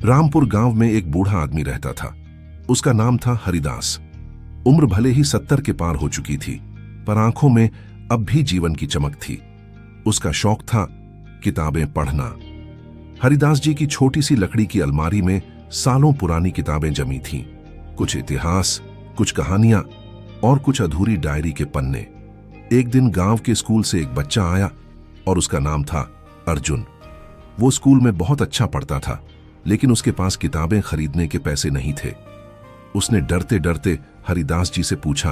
रामपुर गांव में एक बूढ़ा आदमी रहता था। उसका नाम था हरिदास। उम्र भले ही 70 के पार हो चुकी थी, पर आंखों में अब भी जीवन की चमक थी। उसका शौक था किताबें पढ़ना। हरिदास जी की छोटी सी लकड़ी की अलमारी में सालों पुरानी किताबें जमी थीं। कुछ इतिहास, कुछ कहानियां और कुछ अधूरी डायरी के पन्ने। एक दिन गांव के स्कूल से एक बच्चा आया और उसका नाम था अर्जुन। वो स्कूल में बहुत अच्छा पढ़ता था, लेकिन उसके पास किताबें खरीदने के पैसे नहीं थे। उसने डरते डरते हरिदास जी से पूछा,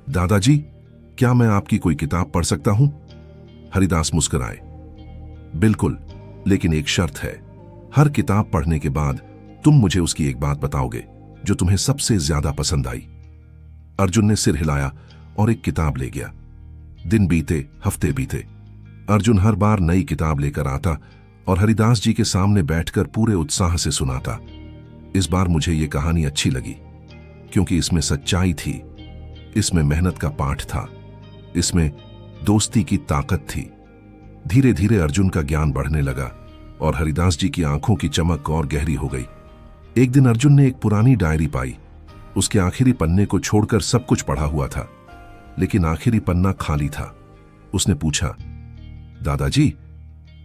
दादाजी, क्या मैं आपकी कोई किताब पढ़ सकता हूं? हरिदास मुस्कुराए, बिल्कुल, लेकिन एक शर्त है। हर किताब पढ़ने के बाद तुम मुझे उसकी एक बात बताओगे जो तुम्हें सबसे ज्यादा पसंद आई। अर्जुन ने सिर हिलाया और एक किताब ले गया। दिन बीते, हफ्ते बीते। अर्जुन हर बार नई किताब लेकर आता और हरिदास जी के सामने बैठकर पूरे उत्साह से सुनाता। इस बार मुझे ये कहानी अच्छी लगी, क्योंकि इसमें सच्चाई थी, इसमें मेहनत का पाठ था, इसमें दोस्ती की ताकत थी। धीरे धीरे अर्जुन का ज्ञान बढ़ने लगा और हरिदास जी की आंखों की चमक और गहरी हो गई। एक दिन अर्जुन ने एक पुरानी डायरी पाई। उसके आखिरी पन्ने को छोड़कर सब कुछ पढ़ा हुआ था, लेकिन आखिरी पन्ना खाली था। उसने पूछा, दादाजी,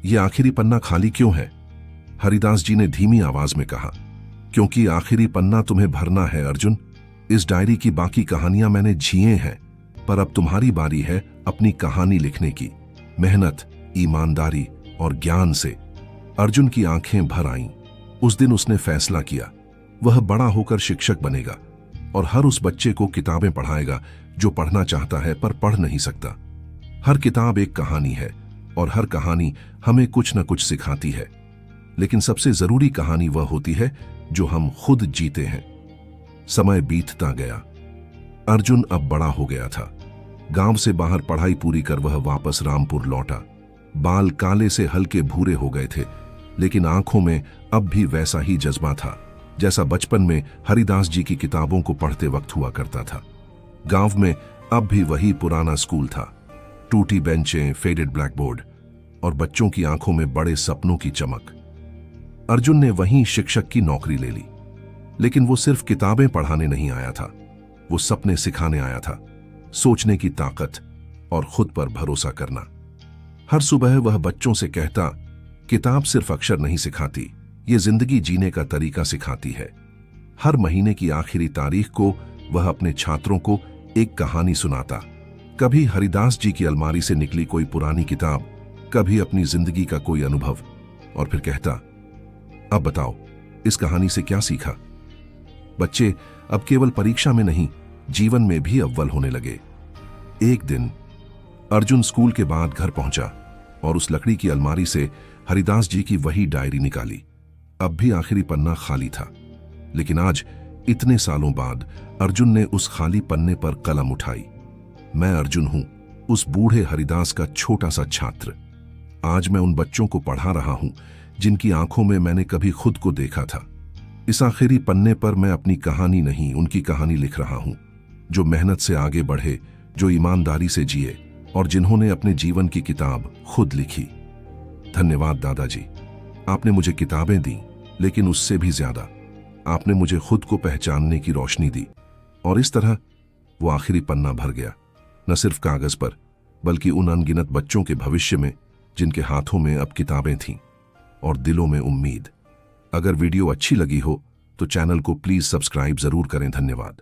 ये आखिरी पन्ना खाली क्यों है? हरिदास जी ने धीमी आवाज में कहा, क्योंकि आखिरी पन्ना तुम्हें भरना है अर्जुन। इस डायरी की बाकी कहानियां मैंने जिए हैं, पर अब तुम्हारी बारी है अपनी कहानी लिखने की। मेहनत, ईमानदारी और ज्ञान से। अर्जुन की आंखें भर आईं। उस दिन उसने फैसला किया, वह बड़ा होकर शिक्षक बनेगा और हर उस बच्चे को किताबें पढ़ाएगा जो पढ़ना चाहता है पर पढ़ नहीं सकता। हर किताब एक कहानी है और हर कहानी हमें कुछ न कुछ सिखाती है, लेकिन सबसे जरूरी कहानी वह होती है जो हम खुद जीते हैं। समय बीतता गया। अर्जुन अब बड़ा हो गया था। गांव से बाहर पढ़ाई पूरी कर वह वापस रामपुर लौटा। बाल काले से हल्के भूरे हो गए थे, लेकिन आंखों में अब भी वैसा ही जज्बा था जैसा बचपन में हरिदास जी की किताबों को पढ़ते वक्त हुआ करता था। गांव में अब भी वही पुराना स्कूल था, टूटी बेंचें, फेडेड ब्लैकबोर्ड और बच्चों की आंखों में बड़े सपनों की चमक। अर्जुन ने वहीं शिक्षक की नौकरी ले ली, लेकिन वो सिर्फ किताबें पढ़ाने नहीं आया था, वो सपने सिखाने आया था, सोचने की ताकत और खुद पर भरोसा करना। हर सुबह वह बच्चों से कहता, किताब सिर्फ अक्षर नहीं सिखाती, ये जिंदगी जीने का तरीका सिखाती है। हर महीने की आखिरी तारीख को वह अपने छात्रों को एक कहानी सुनाता। कभी हरिदास जी की अलमारी से निकली कोई पुरानी किताब, कभी अपनी जिंदगी का कोई अनुभव, और फिर कहता, अब बताओ, इस कहानी से क्या सीखा? बच्चे अब केवल परीक्षा में नहीं, जीवन में भी अव्वल होने लगे। एक दिन अर्जुन स्कूल के बाद घर पहुंचा और उस लकड़ी की अलमारी से हरिदास जी की वही डायरी निकाली। अब भी आखिरी पन्ना खाली था, लेकिन आज इतने सालों बाद अर्जुन ने उस खाली पन्ने पर कलम उठाई। मैं अर्जुन हूं, उस बूढ़े हरिदास का छोटा सा छात्र। आज मैं उन बच्चों को पढ़ा रहा हूं जिनकी आंखों में मैंने कभी खुद को देखा था। इस आखिरी पन्ने पर मैं अपनी कहानी नहीं, उनकी कहानी लिख रहा हूं, जो मेहनत से आगे बढ़े, जो ईमानदारी से जिए और जिन्होंने अपने जीवन की किताब खुद लिखी। धन्यवाद दादाजी, आपने मुझे किताबें दी, लेकिन उससे भी ज्यादा आपने मुझे खुद को पहचानने की रोशनी दी। और इस तरह वो आखिरी पन्ना भर गया, न सिर्फ कागज पर, बल्कि उन अनगिनत बच्चों के भविष्य में जिनके हाथों में अब किताबें थीं और दिलों में उम्मीद। अगर वीडियो अच्छी लगी हो तो चैनल को प्लीज सब्सक्राइब जरूर करें। धन्यवाद।